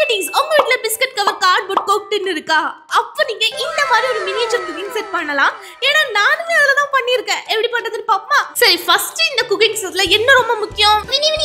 குட்டீஸ் உங்க வீட்ல பிஸ்கட் கவர் கார்ட்போர்ட் கோக்டின் இருக்கா? அப்ப நீங்க இந்த மாதிரி ஒரு மினியேச்சர் குக்கிங் செட் பண்ணலாம். ஏன்னா நானுமே அதல தான் பண்ணிருக்கேன். எப்படி பண்றதுன்னு பாப்போமா? சரி, ஃபர்ஸ்ட் இந்த குக்கிங் செட்ல என்ன ரொம்ப முக்கியம்?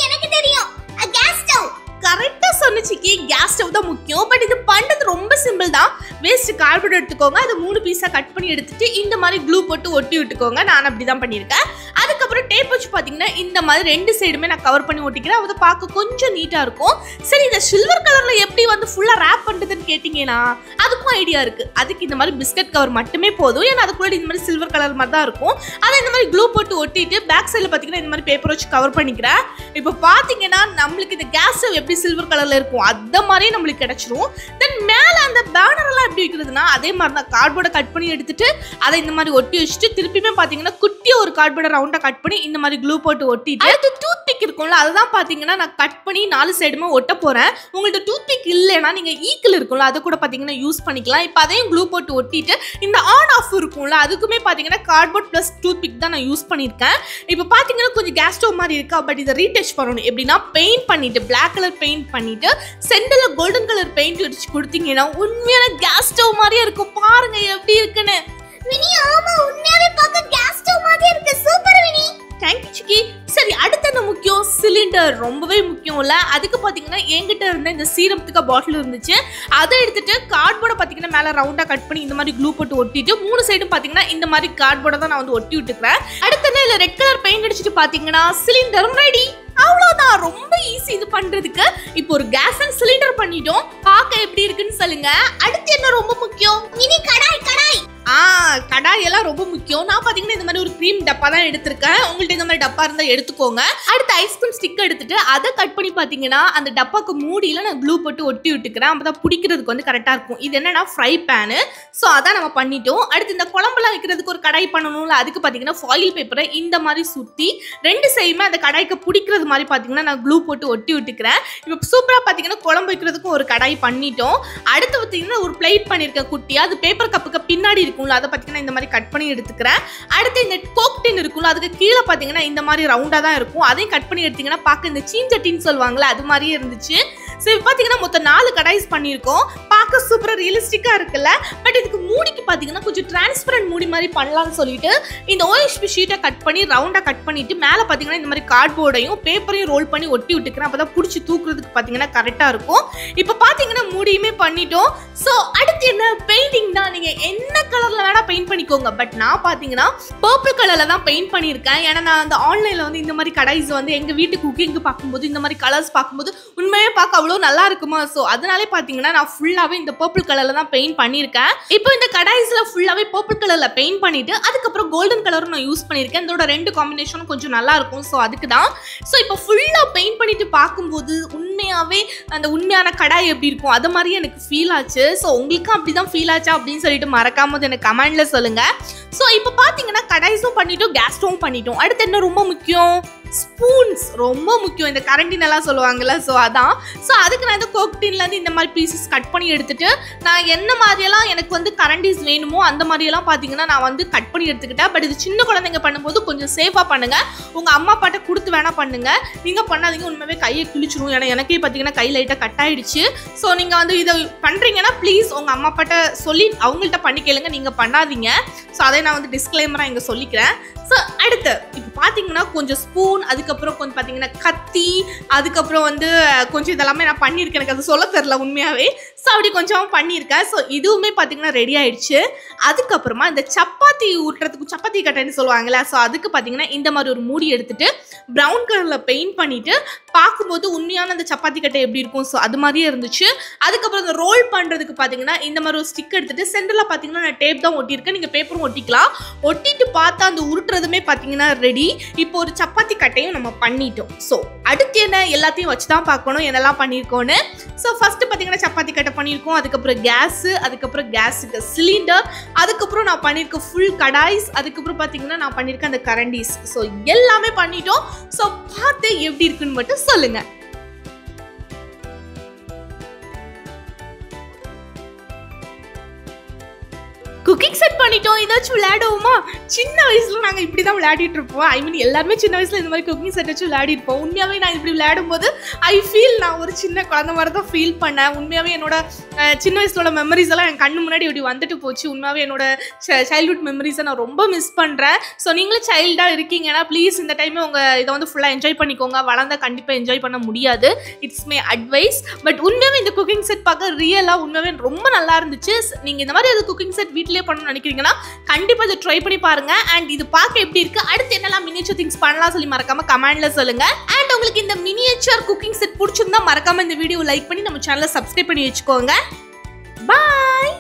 எனக்கு தெரியும். Gas stove. கரெக்டா சொன்னிச்சிக்கி, கேஸ் ஸ்டவ் தான் முக்கியம். பட் இது பண்றது ரொம்ப சிம்பிள் தான். வேஸ்ட் கார்ட்போர்ட் எடுத்துக்கோங்க, அதை 3 பீஸா கட் பண்ணி எடுத்துட்டு இந்த மாதிரி க்ளூ போட்டு ஒட்டி விட்டுக்கோங்க. நான் அப்படிதான் பண்ணிருக்கேன். அதுக்கப்புறம் டேப் வச்சு பாத்தீங்கன்னா இந்த மாதிரி 2 சைடுமே நான் கவர் பண்ணி ஒட்டிக்கிறேன். அதை பார்க்க கொஞ்சம் நீட்டா இருக்கும். சரி, இந்த சில்வர் கலர்ல எப்படி வந்து ஃபுல்லா ரேப் பண்றதுன்னு கேட்டீங்கன்னா அதுக்கும் ஐடியா இருக்கு. அதுக்கு இந்த மாதிரி பிஸ்கட் கவர் மட்டுமே போதும். ஏன்னா அதுக்குள்ள இந்த மாதிரி சில்வர் கலர் மாதிரி தான் இருக்கும். அதை இந்த மாதிரி க்ளூ போட்டு ஒட்டிட்டு பேக் சைடுல பாத்தீங்கன்னா இந்த மாதிரி பேப்பர் வச்சு கவர் பண்ணிக்கிறேன். இப்போ பாத்தீங்கன்னா நம்மளுக்கு இந்த கேஸ் ஸ்டவ் எப்படி சில்வர் கலர்ல இருக்கும் அந்த மாதிரியே நம்மளுக்கு கிடைச்சிரும். தென் மேல அந்த பேனர் எல்லாம் எப்படி வைக்கிறதுனா அதே மாதிரி தான் கார்ட்போர்டை கட் பண்ணி எடுத்துட்டு அதை இந்த மாதிரி ஒட்டி வச்சுட்டு திருப்பியுமே பாத்தீங்கன்னா குட்டியா ஒரு கார்ட்போர்டை ரவுண்டா கட் பண்ணி இந்த மாதிரி க்ளூ போட்டு ஒட்டிட்டு அடுத்து டூத் பிக் இருக்கும்ல அதுதான் பாத்தீங்கன்னா நான் கட் பண்ணி 4 சைடுமே ஒட்ட போறேன். உங்கள்ட்ட டூத் பிக் இல்லைன்னா நீங்க ஈக்கிள் இருக்கும்ல அதை கூட பாத்தீங்கன்னா யூஸ் பண்ணிக்கலாம். இப்போ அதையும் க்ளூ போட்டு ஒட்டிட்டு இந்த ஆன் ஆஃப் இருக்கும்ல அதுக்குமே பாத்தீங்கன்னா கார்ட்போர்ட் பிளஸ் டூத் பிக் தான் நான் யூஸ் பண்ணிருக்கேன். இப்போ பாத்தீங்கன்னா கொஞ்சம் கேஸ் ஸ்டவ் மாதிரி இருக்கா. பட் இதை ரீடச் பண்ணணும். எப்படின்னா பெயிண்ட் பண்ணிட்டு பிளாக் கலர் பெயிண்ட் பண்ணிட்டு சென்டர்ல கோல்டன் கலர் பெயிண்ட் அடிச்சு கொடுத்தீங்கன்னா உண்மையான கேஸ் ஸ்டவ் மாதிரியே இருக்கும். பாருங்க எப்படி இருக்குன்னு. வினி, ஆமா உண்மையாவே பார்க்க கேஸ் ஸ்டவ் மாதிரி இருக்கு. சூப்பர் வினி. தேங்க்யூ சிக்கி. சரி, அடுத்து என்ன முக்கியம்? சிலிண்டர் ரொம்பவே முக்கியம் இல்ல. அதுக்கு பாத்தீங்கன்னா என்கிட்ட இருந்த இந்த சீரத்துக்கு பாட்டில் இருந்துச்சு. அதை எடுத்துட்டு கார்ட்போர்டை பாத்தீங்கன்னா மேல ரவுண்டா கட் பண்ணி இந்த மாதிரி க்ளூ போட்டு ஒட்டிட்டு 3 சைடும் பாத்தீங்கன்னா இந்த மாதிரி கார்ட்போர்டை தான் நான் வந்து ஒட்டி விட்டுக்கிறேன். அடுத்து இல்ல ரெட் கலர் பெயிண்ட் அடிச்சுட்டு பாத்தீங்கன்னா சிலிண்டரும் ரெடி. அவ்வளவுதான், ரொம்ப ஈஸி இது பண்றதுக்கு. இப்போ ஒரு கேஸ் அண்ட் சிலிண்டர் பண்ணிட்டோம். பார்க்க எப்படி இருக்குன்னு சொல்லுங்க. அடுத்து என்ன ரொம்ப முக்கியம்? இனி கடாய். கடாய் எல்லாம் ரொம்ப முக்கியம். நான் பாத்தீங்கன்னா இந்த மாதிரி ஒரு க்ரீம் டப்பா தான் எடுத்திருக்கேன். உங்கள்ட்ட இந்த மாதிரி டப்பா இருந்தா எடுத்துக்கோங்க. அடுத்து ஐஸ்கிரீம் ஸ்டிக் எடுத்துட்டு அதை கட் பண்ணி பாத்தீங்கன்னா அந்த டப்பாக்கு மூடியில நான் க்ளூ போட்டு ஒட்டி விட்டுக்கிறேன். அப்பதான் பிடிக்கிறதுக்கு வந்து கரெக்டா இருக்கும். இது என்னன்னா ஃப்ரை பேனு. ஸோ அதான் நம்ம பண்ணிட்டோம். அடுத்து இந்த குழம்புலாம் வைக்கிறதுக்கு ஒரு கடாய் பண்ணணும்ல அதுக்கு பாத்தீங்கன்னா ஃபாயில் பேப்பரை இந்த மாதிரி சுத்தி 2 சைடுமே அந்த கடாய்க்கு பிடிக்கிறது மாதிரி பாத்தீங்கன்னா நான் க்ளூ போட்டு ஒட்டி விட்டுக்கிறேன். இப்போ சூப்பரா பாத்தீங்கன்னா குழம்பு வைக்கிறதுக்கும் ஒரு கடாய் பண்ணிட்டோம். அடுத்து பாத்தீங்கன்னா ஒரு பிளேட் பண்ணிருக்கேன் குட்டியா. அது பேப்பர் கப்புக்கு பின்னாடி இருக்கும்ல அதை பாத்தீங்கன்னா இந்த மாதிரி கட் பண்ணி எடுத்துக்கிறேன். அடுத்து இந்த கோக்டின் இருக்கும்ல அதுக்கு கீழே பாத்தீங்கன்னா இந்த மாதிரி ரவுண்டா தான் இருக்கும். அதையும் கட் பண்ணி எடுத்தீங்கன்னா பார்க்க இந்த சீஞ்சட்டின்னு சொல்லுவாங்கல்ல அது மாதிரியே இருந்துச்சு. ஸோ இப்போ பார்த்தீங்கன்னா மொத்தம் 4 கடாய்ஸ் பண்ணியிருக்கோம். பார்க்க சூப்பராக ரியலிஸ்டிக்காக இருக்குல்ல. பட் இதுக்கு மூடிக்கு பார்த்தீங்கன்னா கொஞ்சம் டிரான்ஸ்பரண்ட் மூடி மாதிரி பண்ணலாம்னு சொல்லிட்டு இந்த OSB ஷீட்டை கட் பண்ணி ரவுண்டாக கட் பண்ணிட்டு மேலே பார்த்தீங்கன்னா இந்த மாதிரி கார்ட்போர்டையும் பேப்பரையும் ரோல் பண்ணி ஒட்டி விட்டுக்கிறேன். அப்போ தான் பிடிச்சி தூக்குறதுக்கு பார்த்தீங்கன்னா கரெக்டாக இருக்கும். இப்போ பார்த்தீங்கன்னா மூடியுமே பண்ணிட்டோம். ஸோ அடுத்து என்ன? பெயிண்டிங் தான். நீங்கள் என்ன கலரில் வேணால் பெயிண்ட் பண்ணிக்கோங்க. பட் நான் பார்த்தீங்கன்னா பர்பிள் கலரில் தான் பெயிண்ட் பண்ணியிருக்கேன். ஏன்னா நான் அந்த ஆன்லைனில் வந்து இந்த மாதிரி கடாய்ஸ் வந்து எங்கள் வீட்டு குக்கிங்கு பார்க்கும்போது இந்த மாதிரி கலர்ஸ் பார்க்கும்போது உண்மையே பார்க்க அவ்வளோ நல்லா இருக்குமா. ஸோ அதனாலே பார்த்தீங்கன்னா நான் ஃபுல்லாகவே இந்த பர்பிள் கலரில் தான் பெயிண்ட் பண்ணியிருக்கேன். இப்போ இந்த கடாய்ஸில் ஃபுல்லாகவே பர்பிள் கலரில் பெயிண்ட் பண்ணிட்டு அதுக்கப்புறம் கோல்டன் கலரும் நான் யூஸ் பண்ணியிருக்கேன். இதோட 2 காம்பினேஷனும் கொஞ்சம் நல்லா இருக்கும். ஸோ அதுக்கு தான். ஸோ இப்போ ஃபுல்லாக பெயிண்ட் பண்ணிட்டு பார்க்கும்போது உண்மையாகவே அந்த உண்மையான கடாய் எப்படி இருக்கும் அது மாதிரியே எனக்கு ஃபீல் ஆச்சு. ஸோ உங்களுக்கும் அப்படி தான் ஃபீல் ஆச்சா அப்படின்னு சொல்லிட்டு மறக்காம எனக்கு கமெண்ட்ல சொல்லுங்க. ஸோ இப்போ பார்த்தீங்கன்னா கடாய்ஸும் பண்ணிட்டோம், கேஸ் ஸ்டவும் பண்ணிட்டோம். அடுத்து என்ன ரொம்ப முக்கியம்? ஸ்பூன்ஸ் ரொம்ப முக்கியம். இந்த கரண்டின் எல்லாம் சொல்லுவாங்கல்ல. ஸோ அதான். ஸோ அதுக்கு நான் இந்த கோக்டின்லேருந்து இந்த மாதிரி பீசஸ் கட் பண்ணி எடுத்துட்டு நான் என்ன மாதிரியெல்லாம் எனக்கு வந்து கரண்டிஸ் வேணுமோ அந்த மாதிரியெல்லாம் பார்த்தீங்கன்னா நான் வந்து கட் பண்ணி எடுத்துக்கிட்டேன். பட் இது சின்ன குழந்தைங்க பண்ணும்போது கொஞ்சம் சேஃபாக பண்ணுங்க. உங்கள் அம்மா அப்பாட்ட கொடுத்து வேணா பண்ணுங்க. நீங்கள் பண்ணாதீங்க, உண்மையாகவே கையை கிழிச்சிரும். ஏன்னா எனக்கே பார்த்தீங்கன்னா கை லைட்டாக கட் ஆயிடுச்சு. ஸோ நீங்கள் வந்து இதை பண்ணுறீங்கன்னா ப்ளீஸ் உங்கள் அம்மா அப்பாட்ட சொல்லி அவங்கள்ட்ட பண்ணி கேளுங்க, நீங்கள் பண்ணாதீங்க. ஸோ அதை நான் வந்து டிஸ்க்ளைமராக இங்கே சொல்லிக்கிறேன். ஸோ அடுத்து இப்போ பார்த்தீங்கன்னா கொஞ்சம் ஸ்பூன், அதுக்கப்புறம் கொஞ்சம் பார்த்தீங்கன்னா கத்தி, அதுக்கப்புறம் வந்து கொஞ்சம் இதெல்லாமே நான் பண்ணியிருக்கேன். எனக்கு அது சொல்ல தெரில உண்மையாகவே. ஸோ அப்படி கொஞ்சம் பண்ணியிருக்கேன். ஸோ இதுவுமே பார்த்தீங்கன்னா ரெடி ஆயிடுச்சு. அதுக்கப்புறமா இந்த சப்பாத்தி ஊட்டுறதுக்கு சப்பாத்தி கட்டைன்னு சொல்லுவாங்களே. ஸோ அதுக்கு பார்த்தீங்கன்னா இந்த மாதிரி ஒரு மூடி எடுத்துட்டு ப்ரௌன் கலரில் பெயிண்ட் பண்ணிட்டு பார்க்கும்போது உண்மையான அந்த சப்பாத்தி கட்டை எப்படி இருக்கும். ஸோ அது மாதிரியே இருந்துச்சு. அதுக்கப்புறம் இந்த ரோல் பண்ணுறதுக்கு பார்த்தீங்கன்னா இந்த மாதிரி ஒரு ஸ்டிக் எடுத்துட்டு சென்டரில் பார்த்தீங்கன்னா நான் டேப் தான் ஒட்டியிருக்கேன். நீங்கள் பேப்பரும் ஒட்டிக்கலாம். ஒட்டிட்டு பார்த்தா அந்த உருட்டுறதுமே பார்த்தீங்கன்னா ரெடி. இப்போ ஒரு சப்பாத்தி கட்டையும் நம்ம பண்ணிட்டோம். ஸோ அடுத்து என்ன? எல்லாத்தையும் வச்சு தான் பார்க்கணும் என்னெல்லாம் பண்ணியிருக்கோன்னு. ஸோ ஃபர்ஸ்ட் பார்த்தீங்கன்னா சப்பாத்தி கட்டை பண்ணியிருக்கோம். அதுக்கப்புறம் கேஸு, அதுக்கப்புறம் கேஸுக்கு சிலிண்டர், அதுக்கப்புறம் நான் பண்ணியிருக்க ஃபுல் கடாய்ஸ், அதுக்கப்புறம் பார்த்தீங்கன்னா நான் பண்ணியிருக்க அந்த கரண்டிஸ். ஸோ எல்லாமே பண்ணிட்டோம். ஸோ பார்த்து எப்படி இருக்குன்னு மட்டும் சொல்லுங்க. குக்கிங் செட் பண்ணிட்டோம். ஏதாச்சும் விளையாடுவோமா? சின்ன வயசுல நாங்கள் இப்படி தான் விளையாடிட்டு இருப்போம். ஐ மீன் எல்லாருமே சின்ன வயசுல இந்த மாதிரி குக்கிங் செட் வச்சு விளையாடிருப்போம். உண்மையாகவே நான் இப்படி விளையாடும் போது நான் ஒரு சின்ன குழந்தை மாதிரி தான் ஃபீல் பண்ணேன். உண்மையாகவே என்னோட சின்ன வயசுல மெமரிஸ் எல்லாம் என் கண்ணு முன்னாடி இப்படி வந்துட்டு போச்சு. உண்மையாகவே என்னோட சைல்ட்ஹுட் மெமரிஸை நான் ரொம்ப மிஸ் பண்ணுறேன். ஸோ நீங்களும் சைல்டாக இருக்கீங்கன்னா ப்ளீஸ் இந்த டைமே உங்கள் இதை வந்து ஃபுல்லாக என்ஜாய் பண்ணிக்கோங்க. வளர்ந்தா கண்டிப்பாக என்ஜாய் பண்ண முடியாது. It's my advice. பட் உண்மையாகவே இந்த குக்கிங் செட் பார்க்க ரியலாக உண்மையாகவே ரொம்ப நல்லா இருந்துச்சு. நீங்கள் இந்த மாதிரி அது குக்கிங் செட் வீட்டிலே பண்ணணும்னு நினைக்கிறீங்கன்னா கண்டிப்பா இதை ட்ரை பண்ணி பாருங்க. அண்ட் இது பார்க்க எப்படி இருக்கு, அடுத்து என்னெல்லாம் மினியேச்சர் திங்ஸ் பண்ணலாம் சொல்லி மறக்காம கமெண்ட்ல சொல்லுங்க. அண்ட் உங்களுக்கு இந்த மினியேச்சர் குக்கிங் செட் பிடிச்சிருந்தா மறக்காம இந்த வீடியோ லைக் பண்ணி நம்ம சேனலை சப்ஸ்கிரைப் பண்ணி வச்சுக்கோங்க. பாய்.